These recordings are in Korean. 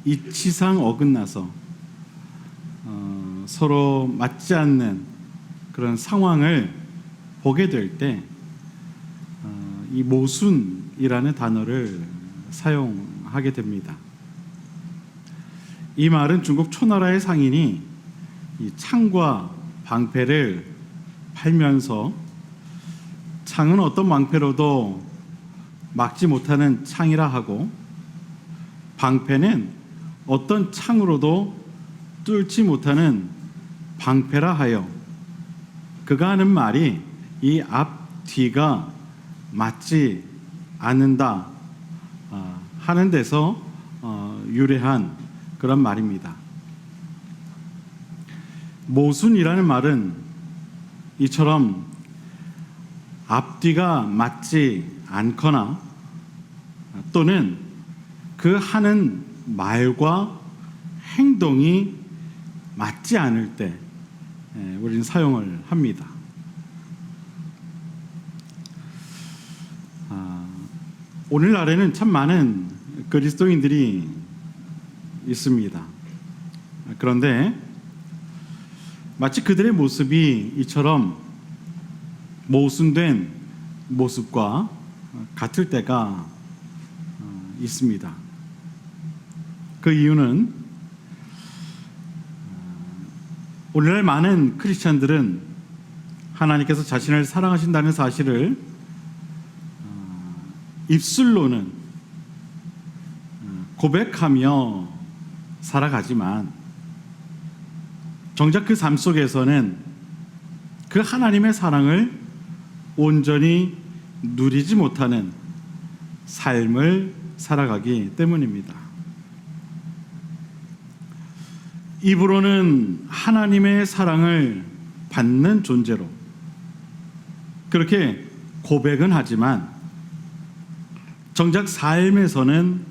이치상 어긋나서 서로 맞지 않는 그런 상황을 보게 될 때 이 모순이라는 단어를 사용하게 됩니다. 이 말은 중국 초나라의 상인이 이 창과 방패를 팔면서 창은 어떤 방패로도 막지 못하는 창이라 하고 방패는 어떤 창으로도 뚫지 못하는 방패라 하여 그가 하는 말이 이 앞뒤가 맞지 않는다 하는 데서 유래한 그런 말입니다. 모순이라는 말은 이처럼 앞뒤가 맞지 않거나 또는 그 하는 말과 행동이 맞지 않을 때 우리는 사용을 합니다. 오늘날에는 참 많은 그리스도인들이 있습니다. 그런데 마치 그들의 모습이 이처럼 모순된 모습과 같을 때가 있습니다. 그 이유는 오늘날 많은 크리스찬들은 하나님께서 자신을 사랑하신다는 사실을 입술로는 고백하며 살아가지만 정작 그 삶 속에서는 그 하나님의 사랑을 온전히 누리지 못하는 삶을 살아가기 때문입니다. 입으로는 하나님의 사랑을 받는 존재로 그렇게 고백은 하지만 정작 삶에서는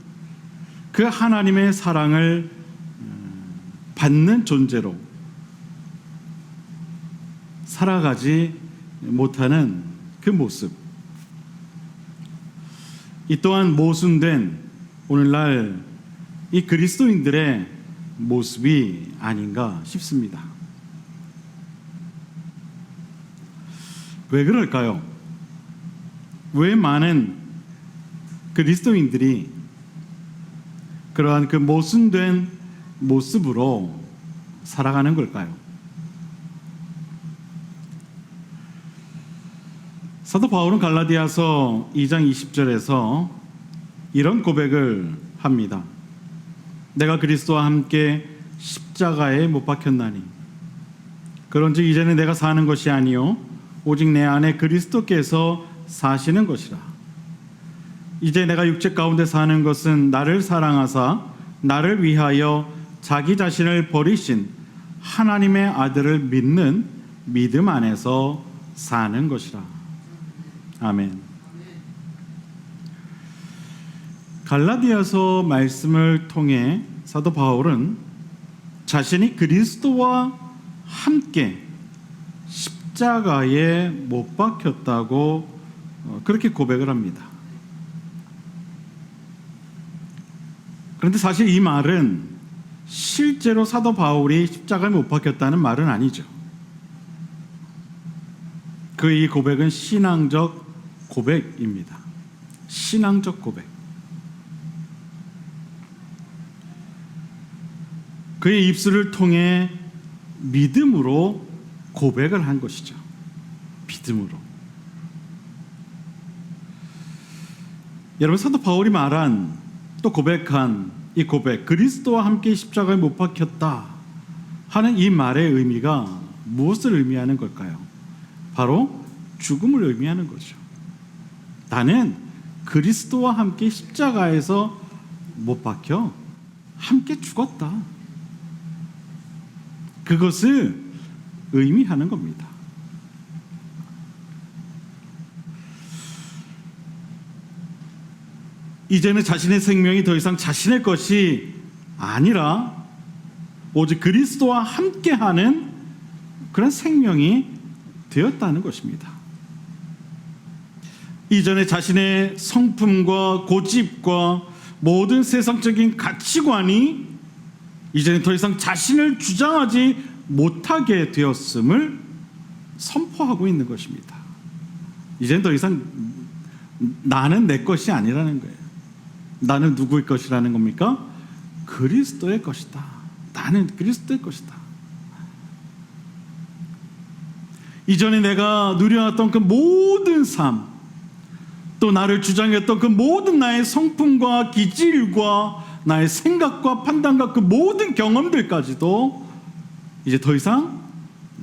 그 하나님의 사랑을 받는 존재로 살아가지 못하는 그 모습, 이 또한 모순된 오늘날 이 그리스도인들의 모습이 아닌가 싶습니다. 왜 그럴까요? 왜 많은 그리스도인들이 그러한 그 모순된 모습으로 살아가는 걸까요? 사도 바울은 갈라디아서 2장 20절에서 이런 고백을 합니다. 내가 그리스도와 함께 십자가에 못 박혔나니 그런즉 이제는 내가 사는 것이 아니요 오직 내 안에 그리스도께서 사시는 것이라. 이제 내가 육체 가운데 사는 것은 나를 사랑하사 나를 위하여 자기 자신을 버리신 하나님의 아들을 믿는 믿음 안에서 사는 것이라. 아멘. 갈라디아서 말씀을 통해 사도 바울은 자신이 그리스도와 함께 십자가에 못 박혔다고 그렇게 고백을 합니다. 그런데 사실 이 말은 실제로 사도 바울이 십자가에 못 박혔다는 말은 아니죠. 그 이 고백은 신앙적 고백입니다. 신앙적 고백. 그의 입술을 통해 믿음으로 고백을 한 것이죠. 믿음으로. 여러분, 사도 바울이 말한 또 고백한 이 고백, 그리스도와 함께 십자가에 못 박혔다 하는 이 말의 의미가 무엇을 의미하는 걸까요? 바로 죽음을 의미하는 거죠. 나는 그리스도와 함께 십자가에서 못 박혀 함께 죽었다. 그것을 의미하는 겁니다. 이제는 자신의 생명이 더 이상 자신의 것이 아니라 오직 그리스도와 함께하는 그런 생명이 되었다는 것입니다. 이전에 자신의 성품과 고집과 모든 세상적인 가치관이 이제는 더 이상 자신을 주장하지 못하게 되었음을 선포하고 있는 것입니다. 이제는 더 이상 나는 내 것이 아니라는 거예요. 나는 누구의 것이라는 겁니까? 그리스도의 것이다. 나는 그리스도의 것이다. 이전에 내가 누려왔던 그 모든 삶, 또 나를 주장했던 그 모든 나의 성품과 기질과 나의 생각과 판단과 그 모든 경험들까지도 이제 더 이상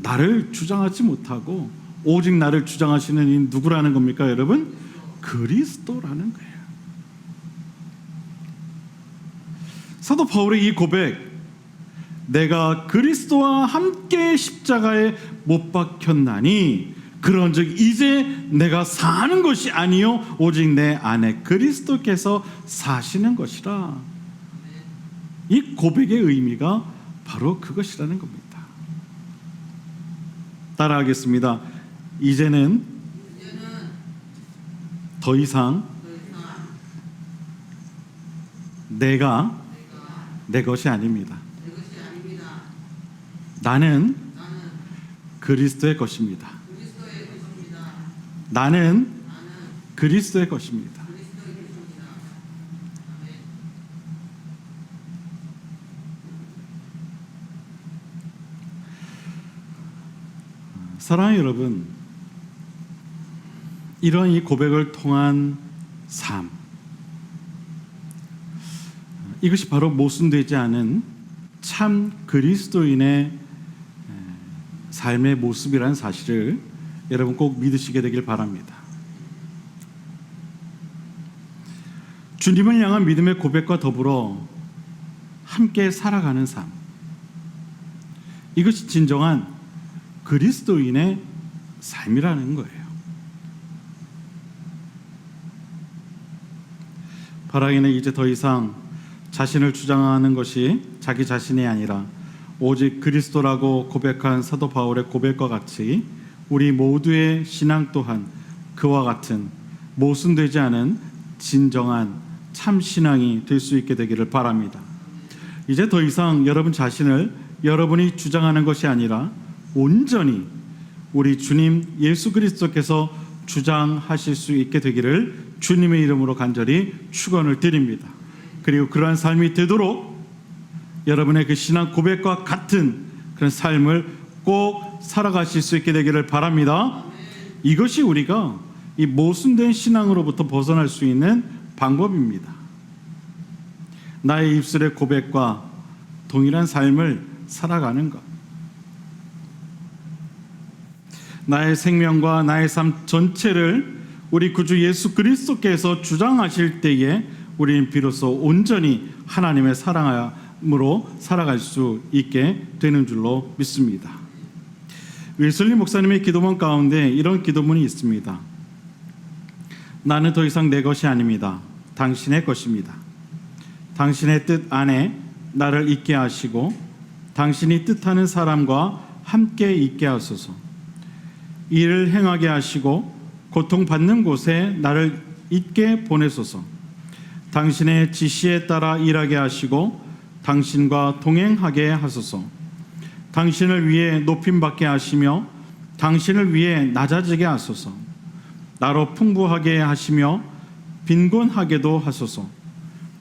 나를 주장하지 못하고 오직 나를 주장하시는 이 누구라는 겁니까, 여러분? 그리스도라는 거예요. 사도 바울의 이 고백, 내가 그리스도와 함께 십자가에 못 박혔나니 그런즉 이제 내가 사는 것이 아니요 오직 내 안에 그리스도께서 사시는 것이라. 이 고백의 의미가 바로 그것이라는 겁니다. 따라하겠습니다. 이제는 더 이상 내가 내 것이 아닙니다. 나는 그리스도의 것입니다. 나는 그리스도의 것입니다. 사랑하는 여러분, 이런 이 고백을 통한 삶, 이것이 바로 모순되지 않은 참 그리스도인의 삶의 모습이라는 사실을 여러분 꼭 믿으시게 되길 바랍니다. 주님을 향한 믿음의 고백과 더불어 함께 살아가는 삶, 이것이 진정한 그리스도인의 삶이라는 거예요. 바라기는 이제 더 이상 자신을 주장하는 것이 자기 자신이 아니라 오직 그리스도라고 고백한 사도 바울의 고백과 같이 우리 모두의 신앙 또한 그와 같은 모순되지 않은 진정한 참 신앙이 될 수 있게 되기를 바랍니다. 이제 더 이상 여러분 자신을 여러분이 주장하는 것이 아니라 온전히 우리 주님 예수 그리스도께서 주장하실 수 있게 되기를 주님의 이름으로 간절히 축원을 드립니다. 그리고 그러한 삶이 되도록 여러분의 그 신앙 고백과 같은 그런 삶을 꼭 살아가실 수 있게 되기를 바랍니다. 이것이 우리가 이 모순된 신앙으로부터 벗어날 수 있는 방법입니다. 나의 입술의 고백과 동일한 삶을 살아가는 것, 나의 생명과 나의 삶 전체를 우리 구주 예수 그리스도께서 주장하실 때에 우리는 비로소 온전히 하나님의 사랑함으로 살아갈 수 있게 되는 줄로 믿습니다. 윌슬리 목사님의 기도문 가운데 이런 기도문이 있습니다. 나는 더 이상 내 것이 아닙니다. 당신의 것입니다. 당신의 뜻 안에 나를 있게 하시고 당신이 뜻하는 사람과 함께 있게 하소서. 일을 행하게 하시고 고통받는 곳에 나를 있게 보내소서. 당신의 지시에 따라 일하게 하시고 당신과 동행하게 하소서. 당신을 위해 높임받게 하시며 당신을 위해 낮아지게 하소서. 나로 풍부하게 하시며 빈곤하게도 하소서.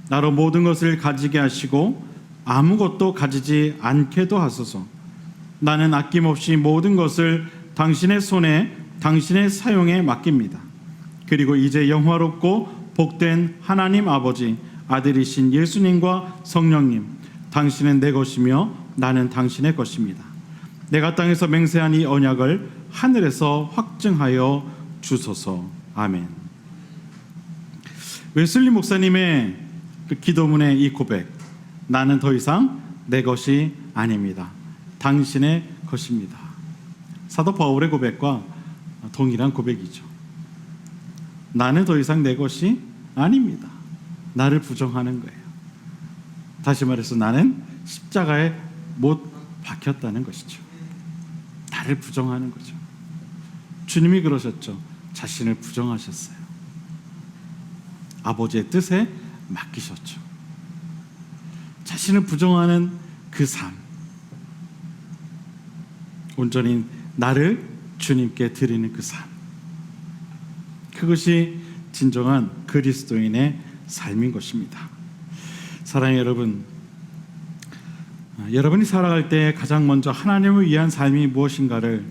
나로 모든 것을 가지게 하시고 아무것도 가지지 않게도 하소서. 나는 아낌없이 모든 것을 당신의 손에 당신의 사용에 맡깁니다. 그리고 이제 영화롭고 복된 하나님 아버지, 아들이신 예수님과 성령님, 당신은 내 것이며 나는 당신의 것입니다. 내가 땅에서 맹세한 이 언약을 하늘에서 확증하여 주소서. 아멘. 웨슬리 목사님의 그 기도문의 이 고백, 나는 더 이상 내 것이 아닙니다. 당신의 것입니다. 사도 바울의 고백과 동일한 고백이죠. 나는 더 이상 내 것이 아닙니다. 나를 부정하는 거예요. 다시 말해서 나는 십자가에 못 박혔다는 것이죠. 나를 부정하는 거죠. 주님이 그러셨죠. 자신을 부정하셨어요. 아버지의 뜻에 맡기셨죠. 자신을 부정하는 그 삶, 온전히 나를 주님께 드리는 그 삶, 그것이 진정한 그리스도인의 삶인 것입니다. 사랑하는 여러분, 여러분이 살아갈 때 가장 먼저 하나님을 위한 삶이 무엇인가를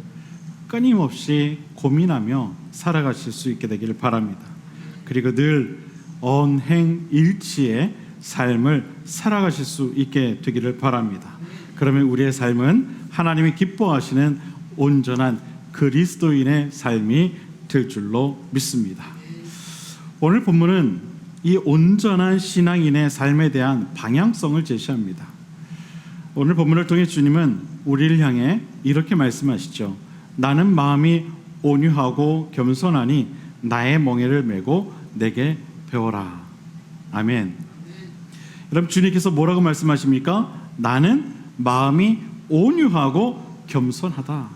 끊임없이 고민하며 살아가실 수 있게 되기를 바랍니다. 그리고 늘 언행일치의 삶을 살아가실 수 있게 되기를 바랍니다. 그러면 우리의 삶은 하나님이 기뻐하시는 온전한 그리스도인의 삶이 될 줄로 믿습니다. 오늘 본문은 이 온전한 신앙인의 삶에 대한 방향성을 제시합니다. 오늘 본문을 통해 주님은 우리를 향해 이렇게 말씀하시죠. 나는 마음이 온유하고 겸손하니 나의 멍에를 메고 내게 배워라. 아멘. 여러분, 주님께서 뭐라고 말씀하십니까? 나는 마음이 온유하고 겸손하다.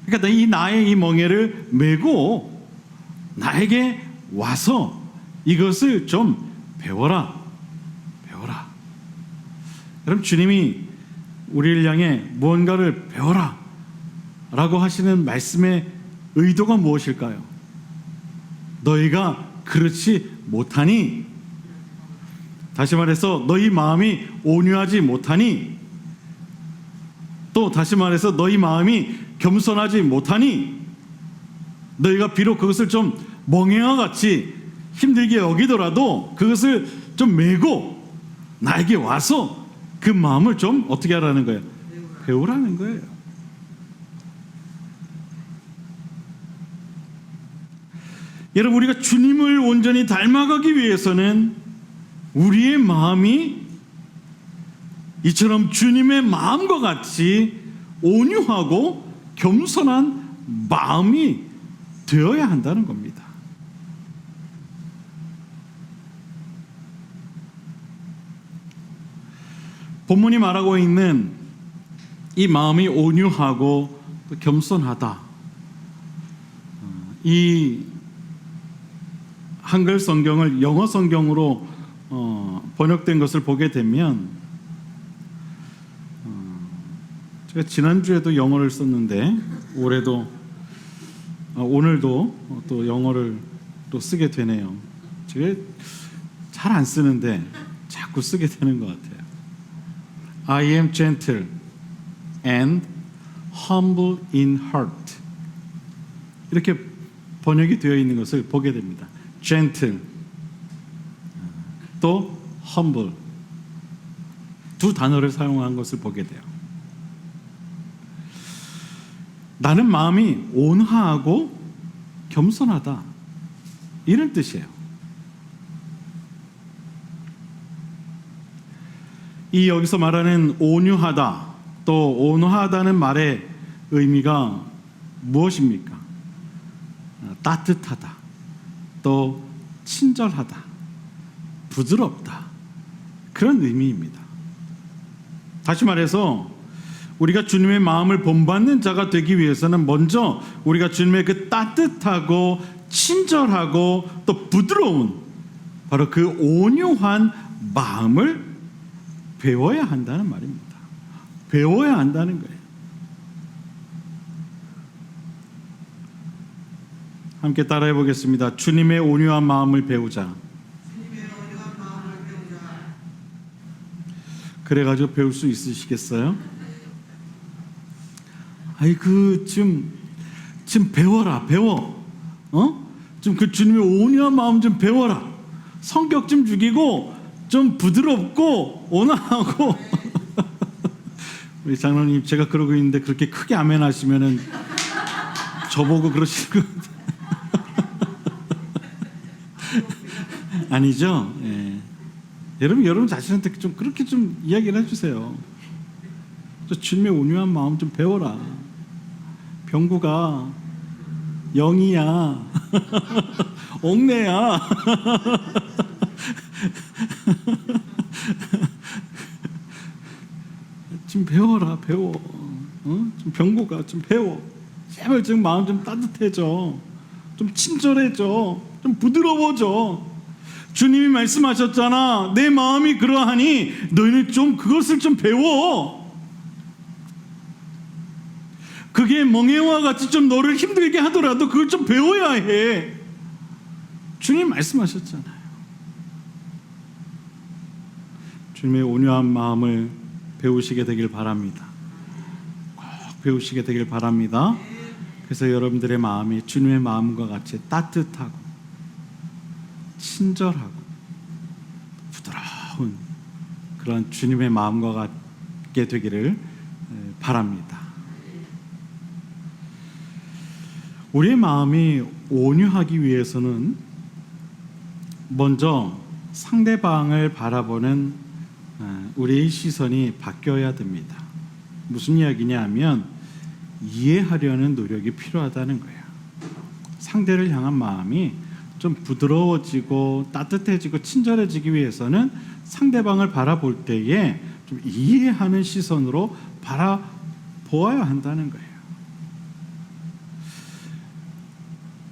그러니까 이 나의 이 멍에를 메고 나에게 와서 이것을 좀 배워라. 배워라. 여러분, 주님이 우리를 향해 무언가를 배워라 라고 하시는 말씀의 의도가 무엇일까요? 너희가 그렇지 못하니, 다시 말해서 너희 마음이 온유하지 못하니, 또 다시 말해서 너희 마음이 겸손하지 못하니, 너희가 비록 그것을 좀 멍에와 같이 힘들게 여기더라도 그것을 좀 메고 나에게 와서 그 마음을 좀 어떻게 하라는 거예요? 배우라는 거예요. 여러분, 우리가 주님을 온전히 닮아가기 위해서는 우리의 마음이 이처럼 주님의 마음과 같이 온유하고 겸손한 마음이 되어야 한다는 겁니다. 본문이 말하고 있는 이 마음이 온유하고 겸손하다, 이 한글 성경을 영어 성경으로 번역된 것을 보게 되면, 제가 지난주에도 영어를 썼는데 오늘도 또 영어를 또 쓰게 되네요. 제가 잘 안 쓰는데 자꾸 쓰게 되는 것 같아요. I am gentle and humble in heart, 이렇게 번역이 되어 있는 것을 보게 됩니다. gentle 또 humble, 두 단어를 사용한 것을 보게 돼요. 나는 마음이 온화하고 겸손하다, 이런 뜻이에요. 이 여기서 말하는 온유하다, 또 온화하다는 말의 의미가 무엇입니까? 따뜻하다, 또 친절하다, 부드럽다, 그런 의미입니다. 다시 말해서 우리가 주님의 마음을 본받는 자가 되기 위해서는 먼저 우리가 주님의 그 따뜻하고 친절하고 또 부드러운 바로 그 온유한 마음을 배워야 한다는 말입니다. 배워야 한다는 거예요. 함께 따라해 보겠습니다. 주님의 온유한 마음을 배우자. 그래가지고 배울 수 있으시겠어요? 아이고, 지금 배워라, 배워. 좀 그 주님의 온유한 마음 좀 배워라. 성격 좀 죽이고 좀 부드럽고 온화하고. 우리 장로님, 제가 그러고 있는데 그렇게 크게 아멘 하시면은 저보고 그러시는 거 아니죠? 예. 여러분 자신한테 좀 그렇게 좀 이야기를 해주세요. 저 주님의 온유한 마음 좀 배워라. 병구가 영이야. 옥내야. 좀 배워라, 배워. 좀 병구가 좀 배워. 제발 좀 마음 좀 따뜻해져. 좀 친절해져. 좀 부드러워져. 주님이 말씀하셨잖아. 내 마음이 그러하니 너희는 좀 그것을 좀 배워. 그게 멍에와 같이 좀 너를 힘들게 하더라도 그걸 좀 배워야 해. 주님 말씀하셨잖아요. 주님의 온유한 마음을 배우시게 되길 바랍니다. 꼭 배우시게 되길 바랍니다. 그래서 여러분들의 마음이 주님의 마음과 같이 따뜻하고 친절하고 부드러운 그런 주님의 마음과 같게 되기를 바랍니다. 우리의 마음이 온유하기 위해서는 먼저 상대방을 바라보는 우리의 시선이 바뀌어야 됩니다. 무슨 이야기냐 하면 이해하려는 노력이 필요하다는 거예요. 상대를 향한 마음이 좀 부드러워지고 따뜻해지고 친절해지기 위해서는 상대방을 바라볼 때에 좀 이해하는 시선으로 바라보아야 한다는 거예요.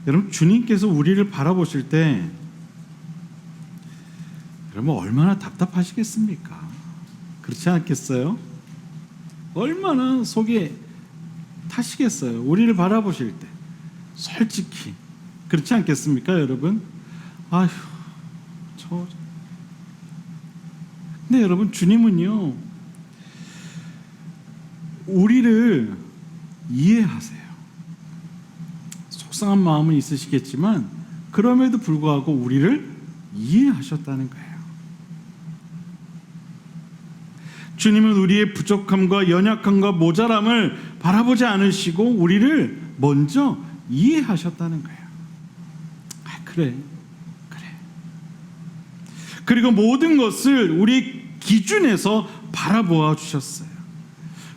여러분, 주님께서 우리를 바라보실 때 여러분 얼마나 답답하시겠습니까? 그렇지 않겠어요? 얼마나 속이 타시겠어요? 우리를 바라보실 때 솔직히 그렇지 않겠습니까, 여러분? 아휴, 근데 여러분, 주님은요 우리를 이해하세요. 속상한 마음은 있으시겠지만 그럼에도 불구하고 우리를 이해하셨다는 거예요. 주님은 우리의 부족함과 연약함과 모자람을 바라보지 않으시고 우리를 먼저 이해하셨다는 거예요. 그래. 그리고 모든 것을 우리 기준에서 바라보아 주셨어요.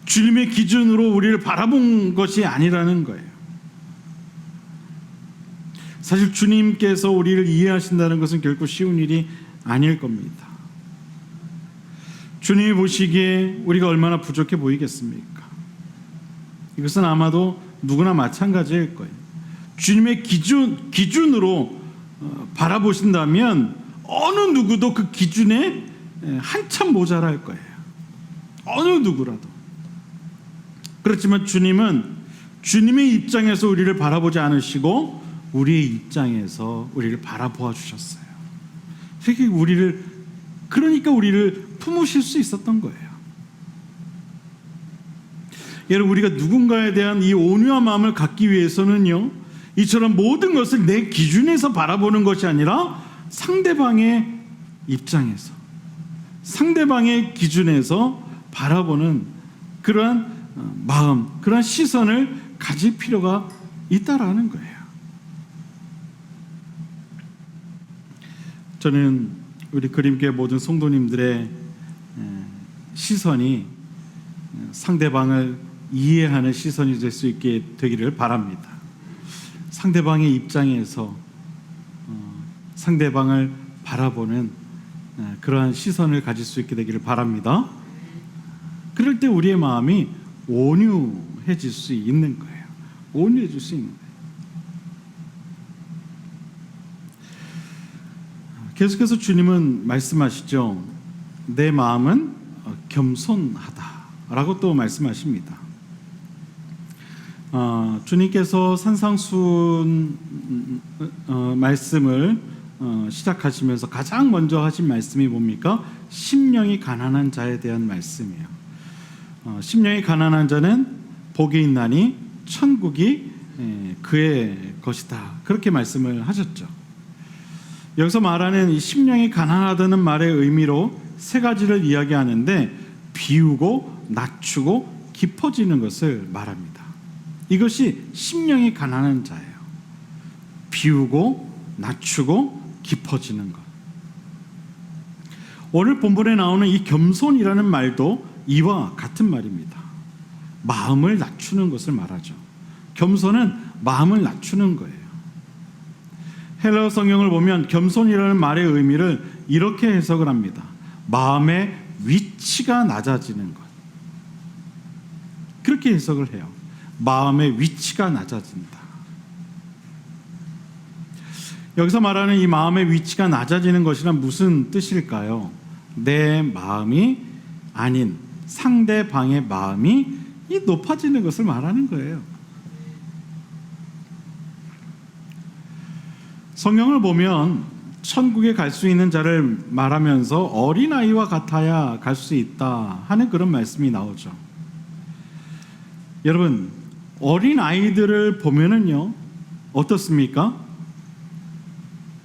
주님의 기준으로 우리를 바라본 것이 아니라는 거예요. 사실 주님께서 우리를 이해하신다는 것은 결코 쉬운 일이 아닐 겁니다. 주님이 보시기에 우리가 얼마나 부족해 보이겠습니까? 이것은 아마도 누구나 마찬가지일 거예요. 주님의 기준으로 바라보신다면 어느 누구도 그 기준에 한참 모자랄 거예요. 어느 누구라도. 그렇지만 주님은 주님의 입장에서 우리를 바라보지 않으시고 우리의 입장에서 우리를 바라보아 주셨어요. 그러니까 우리를 품으실 수 있었던 거예요. 여러분, 우리가 누군가에 대한 이 온유한 마음을 갖기 위해서는요, 이처럼 모든 것을 내 기준에서 바라보는 것이 아니라 상대방의 입장에서, 상대방의 기준에서 바라보는 그러한 마음, 그러한 시선을 가질 필요가 있다라는 거예요. 저는 우리 그림교회 모든 성도님들의 시선이 상대방을 이해하는 시선이 될 수 있게 되기를 바랍니다. 상대방의 입장에서 상대방을 바라보는 그러한 시선을 가질 수 있게 되기를 바랍니다. 그럴 때 우리의 마음이 온유해질 수 있는 거예요. 온유해질 수 있는 거예요. 계속해서 주님은 말씀하시죠. 내 마음은 겸손하다라고 또 말씀하십니다. 주님께서 산상수훈 말씀을 시작하시면서 가장 먼저 하신 말씀이 뭡니까? 심령이 가난한 자에 대한 말씀이에요. 심령이 가난한 자는 복이 있나니 천국이 그의 것이다. 그렇게 말씀을 하셨죠. 여기서 말하는 이 심령이 가난하다는 말의 의미로 세 가지를 이야기하는데 비우고 낮추고 깊어지는 것을 말합니다. 이것이 심령이 가난한 자예요. 비우고 낮추고 깊어지는 것. 오늘 본문에 나오는 이 겸손이라는 말도 이와 같은 말입니다. 마음을 낮추는 것을 말하죠. 겸손은 마음을 낮추는 거예요. 헬라어 성경을 보면 겸손이라는 말의 의미를 이렇게 해석을 합니다. 마음의 위치가 낮아지는 것. 그렇게 해석을 해요. 마음의 위치가 낮아진다. 여기서 말하는 이 마음의 위치가 낮아지는 것이란 무슨 뜻일까요? 내 마음이 아닌 상대방의 마음이 이 높아지는 것을 말하는 거예요. 성경을 보면 천국에 갈 수 있는 자를 말하면서 어린아이와 같아야 갈 수 있다 하는 그런 말씀이 나오죠. 여러분, 어린아이들을 보면은요 어떻습니까?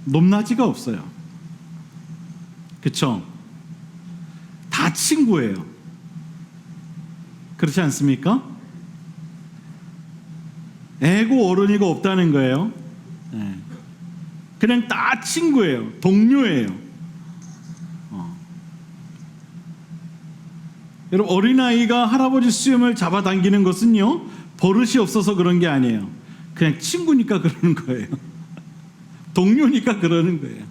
높낮이가 없어요. 그렇죠? 다 친구예요. 그렇지 않습니까? 애고 어른이가 없다는 거예요. 네. 그냥 다 친구예요. 동료예요. 여러분, 어린아이가 할아버지 수염을 잡아당기는 것은요 버릇이 없어서 그런 게 아니에요. 그냥 친구니까 그러는 거예요. 동료니까 그러는 거예요.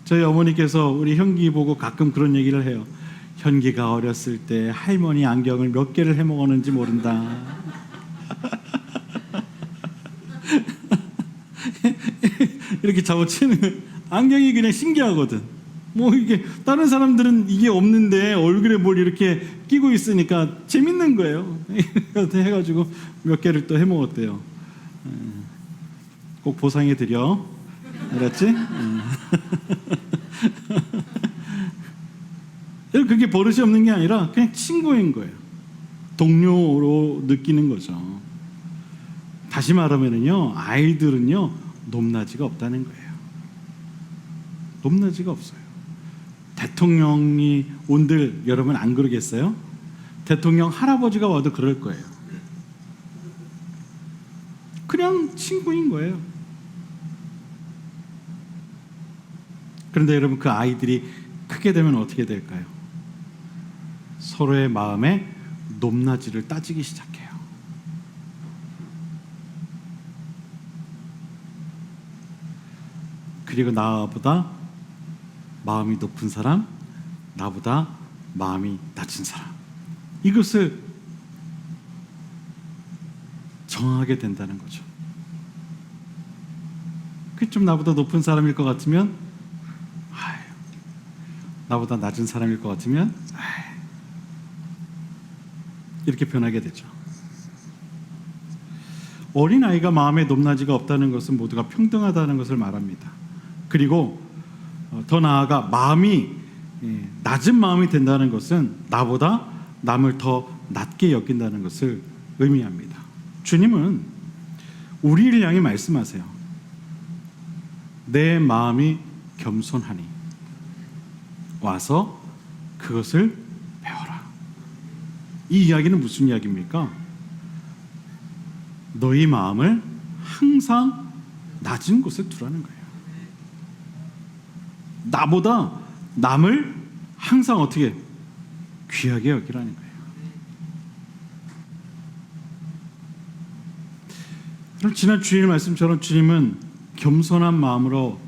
저희 어머니께서 우리 현기 보고 가끔 그런 얘기를 해요. 현기가 어렸을 때 할머니 안경을 몇 개를 해먹었는지 모른다. 이렇게 잡아치는 거예요. 안경이 그냥 신기하거든. 뭐 이게 다른 사람들은 이게 없는데 얼굴에 뭘 이렇게 끼고 있으니까 재밌는 거예요. 해가지고 몇 개를 또 해먹었대요. 꼭 보상해 드려. 알았지? 그게 버릇이 없는 게 아니라 그냥 친구인 거예요. 동료로 느끼는 거죠. 다시 말하면요, 아이들은요 높낮이가 없다는 거예요. 높낮이가 없어요. 대통령이 온들 여러분 안 그러겠어요? 대통령 할아버지가 와도 그럴 거예요. 그냥 친구인 거예요. 그런데 여러분, 그 아이들이 크게 되면 어떻게 될까요? 서로의 마음에 높낮이를 따지기 시작해요. 그리고 나보다 마음이 높은 사람, 나보다 마음이 낮은 사람, 이것을 정하게 된다는 거죠. 그 좀 나보다 높은 사람일 것 같으면 나보다 낮은 사람일 것 같으면 이렇게 변하게 되죠. 어린아이가 마음에 높낮이가 없다는 것은 모두가 평등하다는 것을 말합니다. 그리고 더 나아가 마음이 낮은 마음이 된다는 것은 나보다 남을 더 낮게 여긴다는 것을 의미합니다. 주님은 우리를 향해 말씀하세요. 내 마음이 겸손하니 와서 그것을 배워라. 이 이야기는 무슨 이야기입니까? 너희 마음을 항상 낮은 곳에 두라는 거예요. 나보다 남을 항상 어떻게 귀하게 여기라는 거예요. 그럼 지난 주일 말씀처럼 주님은 겸손한 마음으로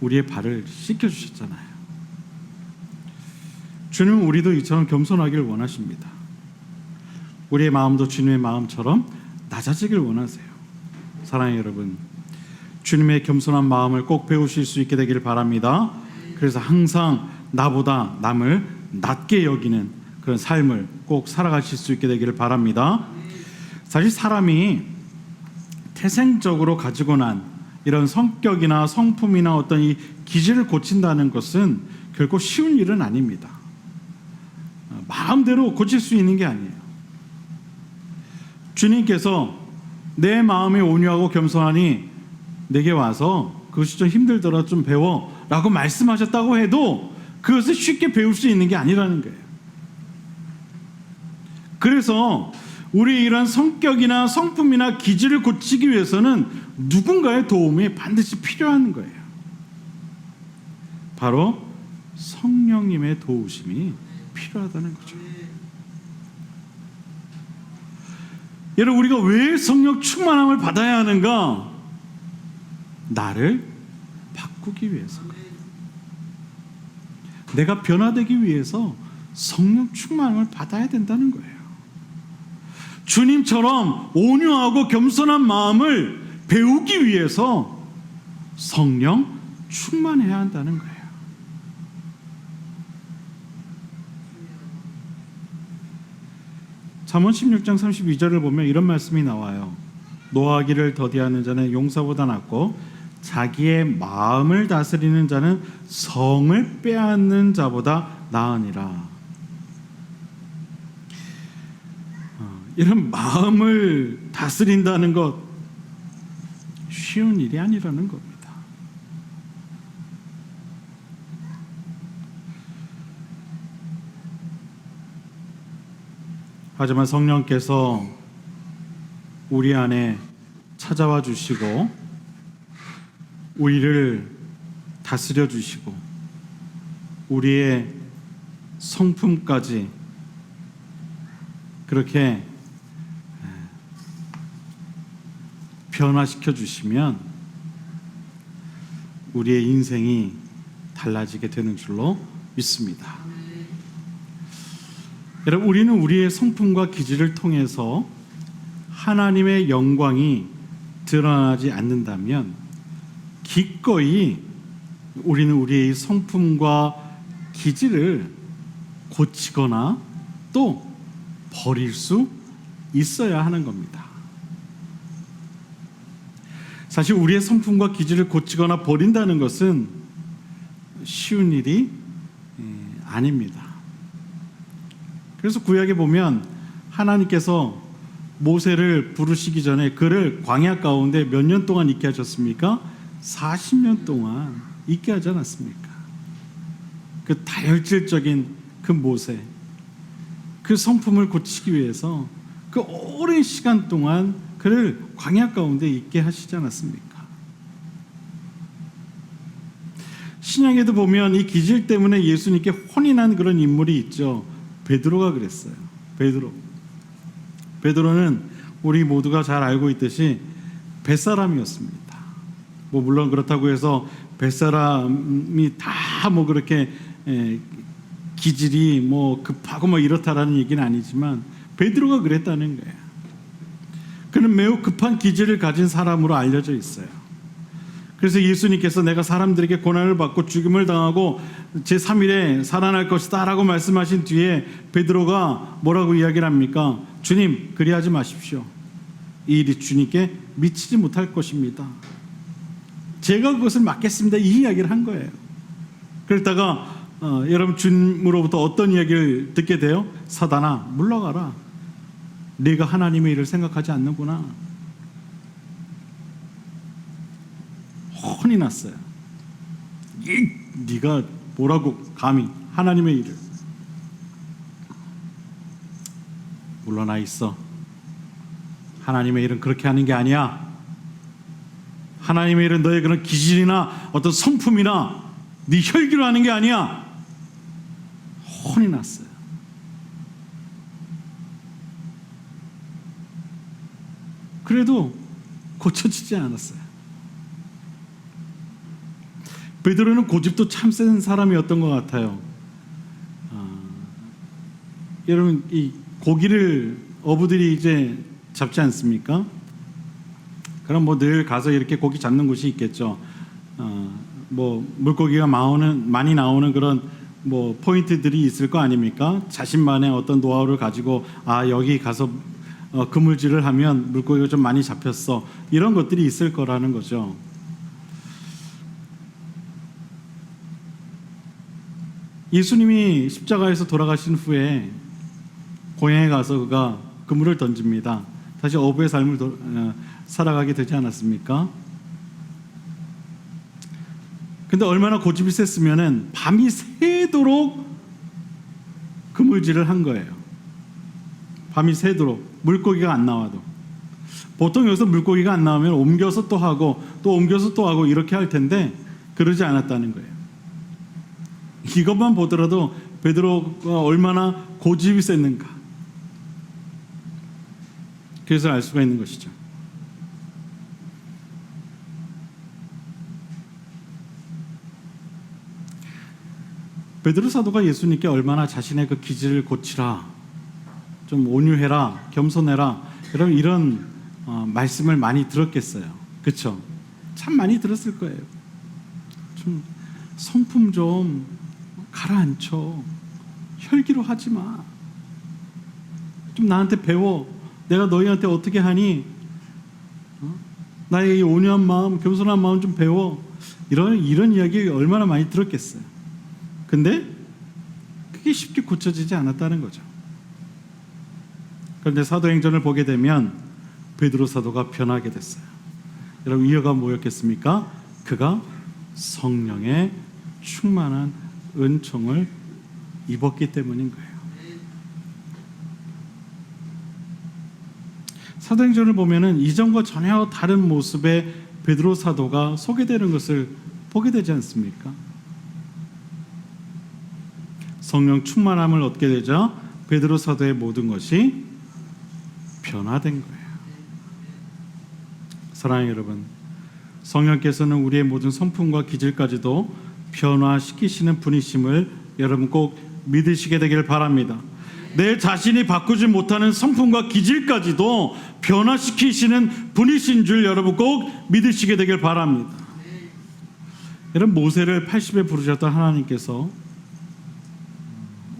우리의 발을 씻겨주셨잖아요. 주님은 우리도 이처럼 겸손하기를 원하십니다. 우리의 마음도 주님의 마음처럼 낮아지길 원하세요. 사랑하는 여러분, 주님의 겸손한 마음을 꼭 배우실 수 있게 되기를 바랍니다. 그래서 항상 나보다 남을 낮게 여기는 그런 삶을 꼭 살아가실 수 있게 되기를 바랍니다. 사실 사람이 태생적으로 가지고 난 이런 성격이나 성품이나 어떤 이 기질을 고친다는 것은 결코 쉬운 일은 아닙니다. 마음대로 고칠 수 있는 게 아니에요. 주님께서 내 마음이 온유하고 겸손하니 내게 와서 그것이 좀 힘들더라 좀 배워 라고 말씀하셨다고 해도 그것을 쉽게 배울 수 있는 게 아니라는 거예요. 그래서 우리 이런 성격이나 성품이나 기질을 고치기 위해서는 누군가의 도움이 반드시 필요한 거예요. 바로 성령님의 도우심이 필요하다는 거죠. 여러분, 우리가 왜 성령 충만함을 받아야 하는가? 나를 바꾸기 위해서, 내가 변화되기 위해서 성령 충만함을 받아야 된다는 거예요. 주님처럼 온유하고 겸손한 마음을 배우기 위해서 성령 충만해야 한다는 거예요. 잠언 16장 32절을 보면 이런 말씀이 나와요. 노하기를 더디하는 자는 용사보다 낫고 자기의 마음을 다스리는 자는 성을 빼앗는 자보다 나으니라. 이런 마음을 다스린다는 것 쉬운 일이 아니라는 겁니다. 하지만 성령께서 우리 안에 찾아와 주시고 우리를 다스려 주시고 우리의 성품까지 그렇게 변화시켜 주시면 우리의 인생이 달라지게 되는 줄로 믿습니다. 여러분, 우리는 우리의 성품과 기질을 통해서 하나님의 영광이 드러나지 않는다면 기꺼이 우리는 우리의 성품과 기질을 고치거나 또 버릴 수 있어야 하는 겁니다. 사실 우리의 성품과 기질을 고치거나 버린다는 것은 쉬운 일이 아닙니다. 그래서 구약에 보면 하나님께서 모세를 부르시기 전에 그를 광야 가운데 몇 년 동안 있게 하셨습니까? 40년 동안 있게 하지 않았습니까? 그 다혈질적인 그 모세, 그 성품을 고치기 위해서 그 오랜 시간 동안 그를 광야 가운데 있게 하시지 않았습니까? 신약에도 보면 이 기질 때문에 예수님께 혼이 난 그런 인물이 있죠. 베드로가 그랬어요. 베드로는 우리 모두가 잘 알고 있듯이 뱃사람이었습니다. 뭐 물론 그렇다고 해서 뱃사람이 다 뭐 그렇게 기질이 뭐 급하고 뭐 이렇다라는 얘기는 아니지만 베드로가 그랬다는 거예요. 그는 매우 급한 기질을 가진 사람으로 알려져 있어요. 그래서 예수님께서 내가 사람들에게 고난을 받고 죽임을 당하고 제3일에 살아날 것이다 라고 말씀하신 뒤에 베드로가 뭐라고 이야기를 합니까? 주님, 그리하지 마십시오. 이 일이 주님께 미치지 못할 것입니다. 제가 그것을 맡겠습니다. 이 이야기를 한 거예요. 그러다가 여러분 주님으로부터 어떤 이야기를 듣게 돼요? 사단아, 물러가라. 네가 하나님의 일을 생각하지 않는구나. 혼이 났어요. 네가 뭐라고 감히 하나님의 일을. 물러나 있어. 하나님의 일은 그렇게 하는 게 아니야. 하나님의 일은 너의 그런 기질이나 어떤 성품이나 네 혈기로 하는 게 아니야. 혼이 났어요. 그래도 고쳐지지 않았어요. 베드로는 고집도 참 센 사람이었던 것 같아요. 여러분, 이 고기를 어부들이 이제 잡지 않습니까? 그럼 뭐 늘 가서 이렇게 고기 잡는 곳이 있겠죠. 뭐 물고기가 많이 나오는 그런 뭐 포인트들이 있을 거 아닙니까? 자신만의 어떤 노하우를 가지고 여기 가서 그물질을 하면 물고기가 좀 많이 잡혔어. 이런 것들이 있을 거라는 거죠. 예수님이 십자가에서 돌아가신 후에 고향에 가서 그가 그물을 던집니다. 다시 어부의 삶을 살아가게 되지 않았습니까? 근데 얼마나 고집이 셌으면은 밤이 새도록 그물질을 한 거예요. 밤이 새도록 물고기가 안 나와도. 보통 여기서 물고기가 안 나오면 옮겨서 또 하고 또 옮겨서 또 하고 이렇게 할 텐데 그러지 않았다는 거예요. 이것만 보더라도 베드로가 얼마나 고집이 셌는가. 그래서 알 수가 있는 것이죠. 베드로 사도가 예수님께 얼마나 자신의 그 기질을 고치라, 좀 온유해라, 겸손해라, 이런 말씀을 많이 들었겠어요. 그렇죠? 참 많이 들었을 거예요. 좀 성품 좀 가라앉혀. 혈기로 하지 마. 좀 나한테 배워. 내가 너희한테 어떻게 하니? 나의 이 온유한 마음, 겸손한 마음 좀 배워. 이런 이야기 얼마나 많이 들었겠어요. 근데 그게 쉽게 고쳐지지 않았다는 거죠. 그런데 사도행전을 보게 되면 베드로 사도가 변하게 됐어요. 여러분, 이유가 뭐였겠습니까? 그가 성령의 충만한 은총을 입었기 때문인 거예요. 사도행전을 보면은 이전과 전혀 다른 모습의 베드로 사도가 소개되는 것을 보게 되지 않습니까? 성령 충만함을 얻게 되자 베드로 사도의 모든 것이 변화된 거예요. 사랑하는 여러분, 성령께서는 우리의 모든 성품과 기질까지도 변화시키시는 분이심을 여러분 꼭 믿으시게 되길 바랍니다. 내 자신이 바꾸지 못하는 성품과 기질까지도 변화시키시는 분이신 줄 여러분 꼭 믿으시게 되길 바랍니다. 여러분, 모세를 80에 부르셨던 하나님께서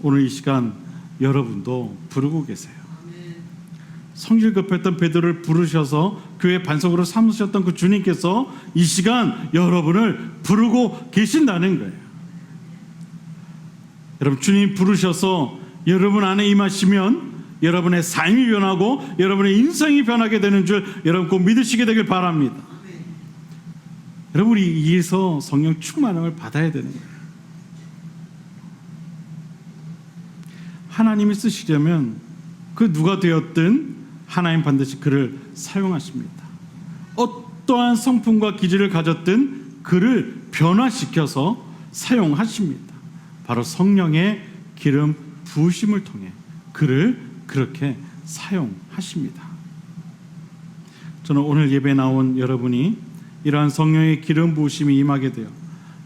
오늘 이 시간 여러분도 부르고 계세요. 성질 급했던 베드로를 부르셔서 교회 반석으로 삼으셨던 그 주님께서 이 시간 여러분을 부르고 계신다는 거예요. 여러분, 주님 부르셔서 여러분 안에 임하시면 여러분의 삶이 변하고 여러분의 인생이 변하게 되는 줄 여러분 꼭 믿으시게 되길 바랍니다. 여러분, 우리 이에서 성령 충만함을 받아야 되는 거예요. 하나님이 쓰시려면 그 누가 되었든 하나님 반드시 그를 사용하십니다. 어떠한 성품과 기질을 가졌든 그를 변화시켜서 사용하십니다. 바로 성령의 기름 부으심을 통해 그를 그렇게 사용하십니다. 저는 오늘 예배에 나온 여러분이 이러한 성령의 기름 부으심이 임하게 되어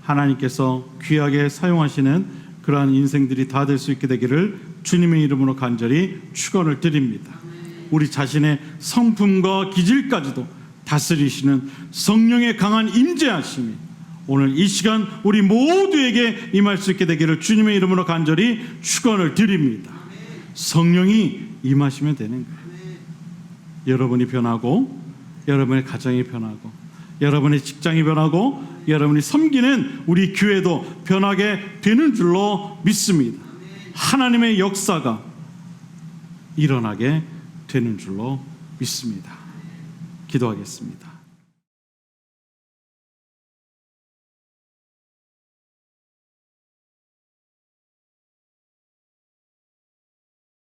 하나님께서 귀하게 사용하시는 그러한 인생들이 다 될 수 있게 되기를 주님의 이름으로 간절히 축원을 드립니다. 우리 자신의 성품과 기질까지도 다스리시는 성령의 강한 임재하심이 오늘 이 시간 우리 모두에게 임할 수 있게 되기를 주님의 이름으로 간절히 축원을 드립니다. 성령이 임하시면 되는 거예요. 여러분이 변하고 여러분의 가정이 변하고 여러분의 직장이 변하고 여러분이 섬기는 우리 교회도 변하게 되는 줄로 믿습니다. 하나님의 역사가 일어나게 되는 줄로 믿습니다. 기도하겠습니다.